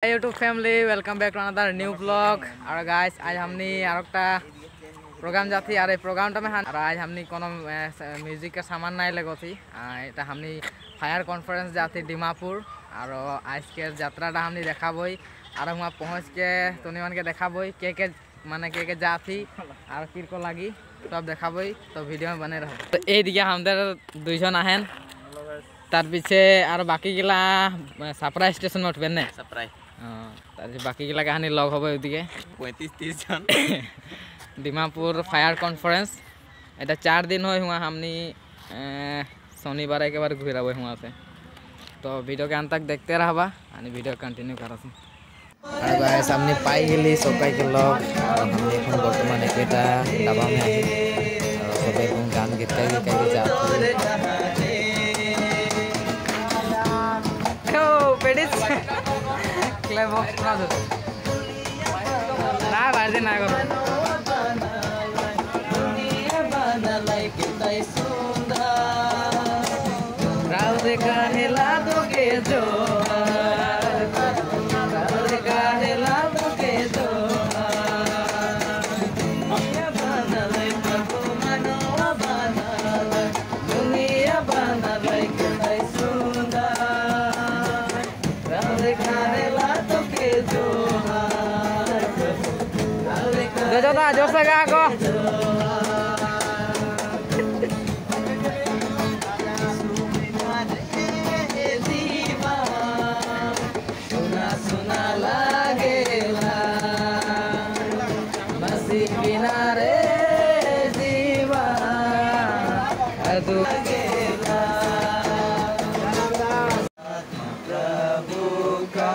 YouTube family, welcome back to another new vlog. और guys, आज हमने आरोक्ता प्रोग्राम जाती आ रहे प्रोग्राम टा में और आज हमने कोनो म्यूजिक का सामान नहीं लगो थी इटा हमने फायर कॉन्फ्रेंस जाती डिमापुर और आज के यात्रा टा हमने देखा बोई और वहाँ पहुँच के तुनी मन के देखा बोई के माने के जाती और किर को लगी सब देखा बोई तो वीडियो में बने रहो तो ये दिया हमदर दुइजन आहेन तार पीछे और बाकी गिला सापरा स्टेशन में उठबे ने सप्राई बाकी गिला कहानी लग हो 35-30 जन डिमापुर फायर कॉन्फ्रेंस এটা 4 दिन हो हुआ हमनी शनिवार के बार घुरा हुआ से तो वीडियो के अंत तक देखते रहबा आणि वीडियो कंटिन्यू करस আর গাইস हमनी पाई गेली सबाई के लोग हमनी এখন বর্তমানে এটা ডাবা में आही और सबाई को गान गीत के जाती ओ पेडिस क्लेव बॉक्स ना दो ना बाहर दे ना करो राव देखा हेला तो के जो राव देखा हेला तो के जो दुनिया बना लाइक जोर से गा को सुना लागेला मसी किनारे जीवा लागेला प्रभु का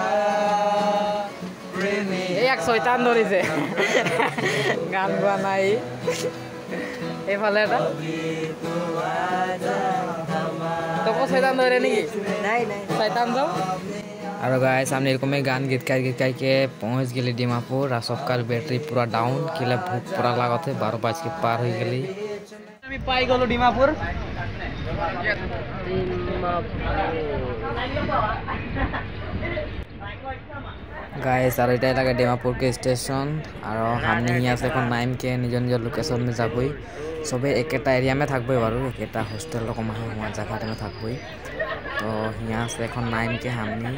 एक शैतान धरिছে গান গোৱা নাই এইফালে এটা তোকো শয়তান ধরে নাকি নাই নাই শয়তান যাও और गाइस हमने इनको में गान गीत के पहुंच गए डिमापुर और सबका बैटरी पूरा डाउन किला भूख पूरा लगा थे 12 बज के पार हो गई আমি পাই গলো ডিমাপুর गाइस और এটা लगा डिमापुर के स्टेशन और हमने यहाँ से नाइम के निज निज लोकेशन में जाबई सबे एकेटा एरिया में थकबई बारू एकेटा हॉस्टेल रकम हुआ जगह में थकबई तो यहाँ से नाइम के हमने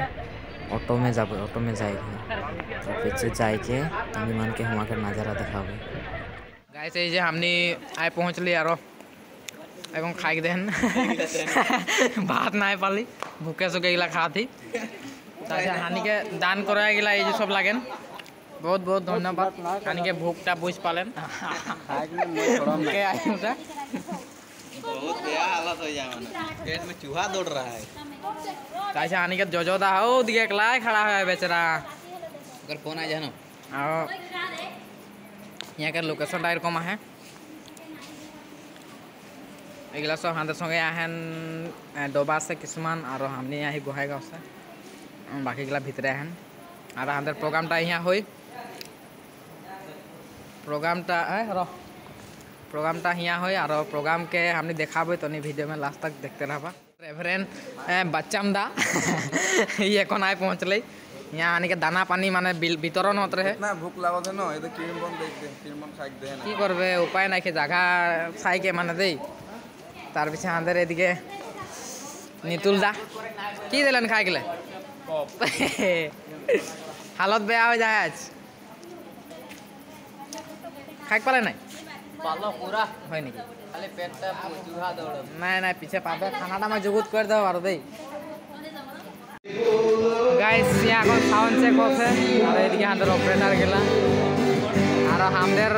ऑटो में जाबई ऑटो में जाएगी तो पीछे जाके तनी मन के हुआ के नज़ारा देखाबई गाइस ये जे हमने आए पहुँचली और एवं खाई देन भात ना पाली भूखे सुखे गिला खा थी हानि के दान करा गिला ये सब लागेन बहुत बहुत धन्यवाद हानि के भूखटा बुझ पालेन के आइसा बहुत बेया हालत हो जाए माने पेट में चूहा दौड़ रहा है कैसे हानि के जोजोदा हो दिए अकेला खड़ा है बेचारा अगर फोन आ जाए ना और यहाँ के लोकेशन डायर कम है एगला सब हाथ संगे आहन डोबा से किसमान और हमने यहाँ गोहाई गाँव से बाकी गिला भितरे आहन और हम प्रोग्राम टा यहाँ हुई प्रोग्राम टा प्रोग्राम टा यहाँ हुई और प्रोग्राम के हमने देखा तो नहीं वीडियो में लास्ट तक देखते रहबा रेफरेंट बच्चाम दा ये कौन आए पहुँचल यहाँ आने के दाना पानी माने वितरण होते रहे ना भूख लागत है ना ये तो क्रीम बम देख दे क्रीम बम खाई दे की करबे उपाय ना के जगह खाई के माने दे तार पीछे आंधर एदिके नितुल दा की दिलन खाई गेले हालत बेया हो जाए आज खाई पाले नहीं पालो पूरा है नहीं खाली पेटटा चूहा दौड़ नहीं नहीं पीछे पापे खानाटा में जुगुत कर दो और दे गाइस यहाँ को साउंड चेक होते और एदिके आंधर ऑपरेटर गेला और हमদের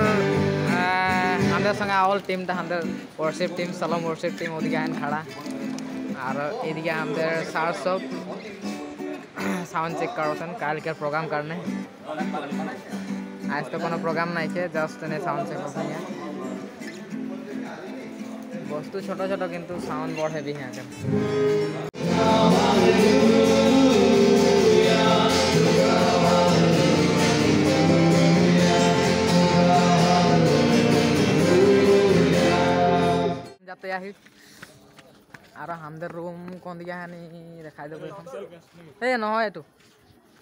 संगे ऑल टीम टा हमদের वर्शिप टीम सलम वर्शिप टीम ओदिके आन खड़ा और एदिके हमদের सार सब साउंड चेक करछन काल के प्रोग्राम करने आज तो कोनो प्रोग्राम नहीं है जस्ट ने साउंड चेक करछन वस्तु छोटो छोटो किंतु साउंड बड़ हेवी है आके जाते आही और हमদের रूम কোন দিকে হানি দেখাই দেব এখন এই নহয় এটু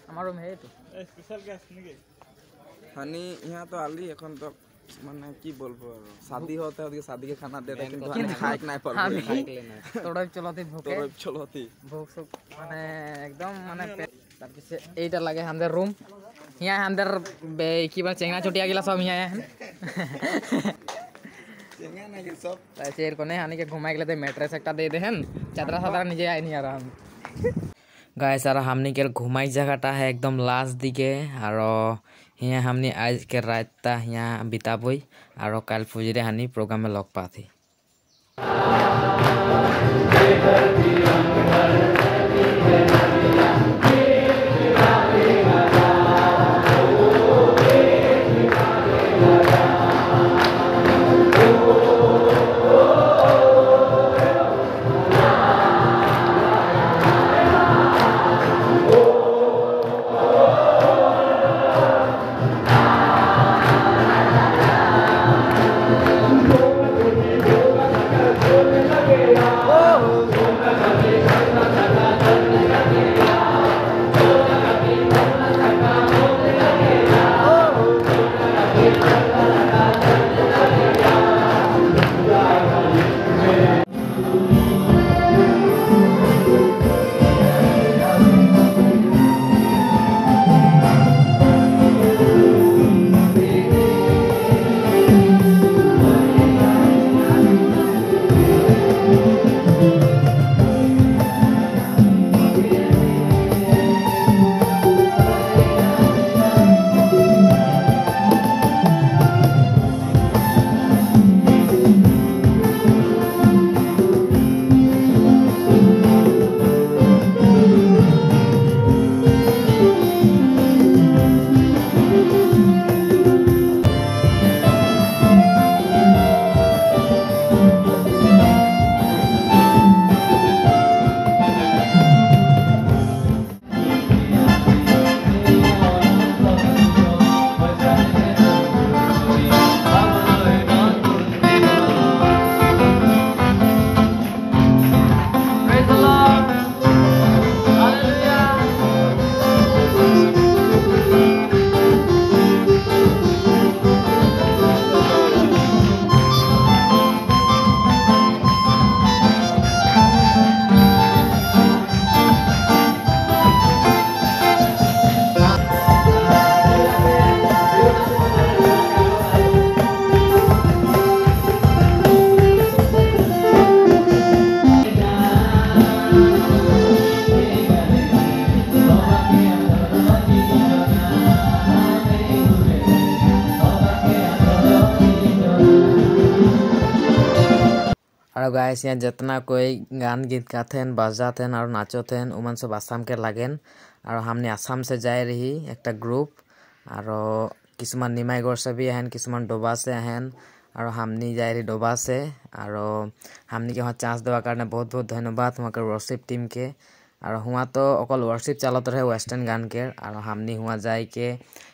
আমার রুম হে তো স্পেশাল গেস্ট নাকি হানি यहाँ तो आली এখন তো মানে কি বলবো शादी होता है उसके शादी के खाना देता है কিন্তু হানি খাইক নাই পারবো তোড়াই চলতে ভোকে তোর চলতি ভোক সব মানে একদম মানে তারপিছে এইটা লাগে আমাদের রুম হিয়া আমাদের কি বলে চেংনা চটিয়া গিলা সব হিয়া চেঙ্গা নাকি সব তাইছে এর কোনে হানি কে ঘুমাই গেলে ম্যাট্রেস একটা দিয়ে দেন চাদরা সাদরা নিজে আই নি আর हम गाइस আর हमनी के घुमाई जगहटा है एकदम लास्ट दिके और हिया हमनी आज के रातटा हिया बिताबई और कल फुजरे हानि प्रोग्राम में लग पाथी और गाइस यहाँ जितना कोई गान गीत गाते हैं बजाते हैं और नाचते हैं उमन सब आसाम के लागेन और हमने आसाम से जाए रही एक ग्रुप और किसुमान निमाईगढ़ से भी आहन किसुमान डोबा से आहन और हमनी जाए रही डोबा से और हमनी के वहाँ चांस देवा कारण बहुत बहुत धन्यवाद वहाँ के वर्शिप टीम के और हुआ तो अकल वर्शिप चलते रहे वेस्टर्न गान के और हमनी हुआ जाए के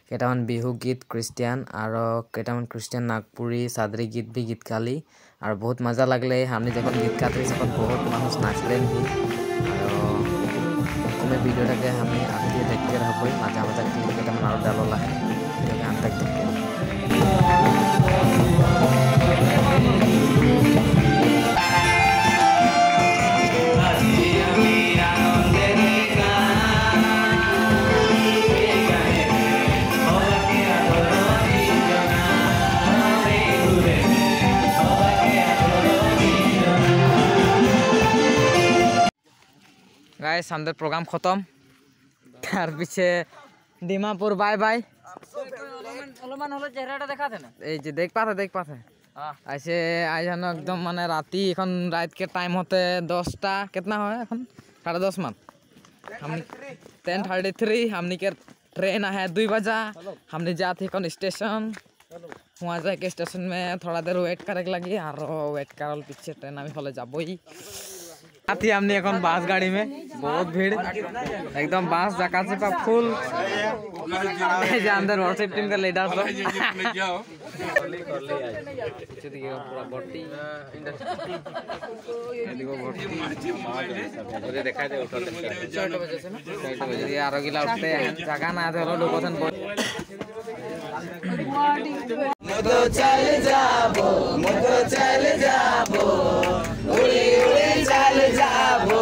केटामान बिहू गीत क्रिस्टियान और केटामान क्रिस्टियान नागपुरी सादरी गीत भी गीत गाली और बहुत मजा लगले हमने जब गीत गाते तक बहुत मानुष नाचलेन भी और भिडियो के हमें आगे देखते रहो मजा मजा क्लिप केटामान और डालला है गान तक देखते गाइस আমাদের প্রোগ্রাম খতম তার পিছে ডিমাপুর বাই বাই অলমান হলো চেহারাটা দেখাতে না এই যে দেখ পাতে ऐसे आज हम एकदम माने राती এখন रात के टाइम होते 10टा कितना है এখন 10:30 मान हम 10:33 हमनी के ट्रेन है 2 बजा हमने जाते कौन स्टेशन वहाँ जाके स्टेशन में थोड़ा देर वेट करे लगी और वेट करल पीछे ट्रेन अभी हले जाबई आती हमने এখন বাস গাড়ি में बहुत भीड़ एकदम बास जगह से फुल ये अंदर व्हाट्सएप टीम का लीडर सब पूरा भर्ती मुझे दिखाई दे 6 बजे से ना 6 बजे ये आरो गिला उठते जगह ना आते हलो लोकेशन मतो चल जाबो उड़ी उड़ी चल जाबो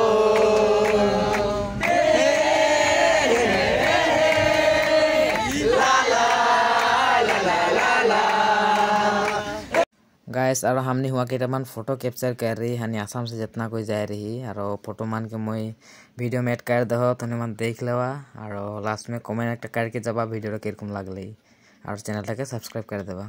गाइस और हमने हुआ केटामान फोटो कैप्चर कर रही हनी आसाम से जितना कोई जाए रही और फोटो मान के मैं वीडियो में ऐड कर दहो तो मन देख लेवा और लास्ट में कमेंट करके जब वीडियो किरकम लगल और चैनल के सब्सक्राइब कर देवा।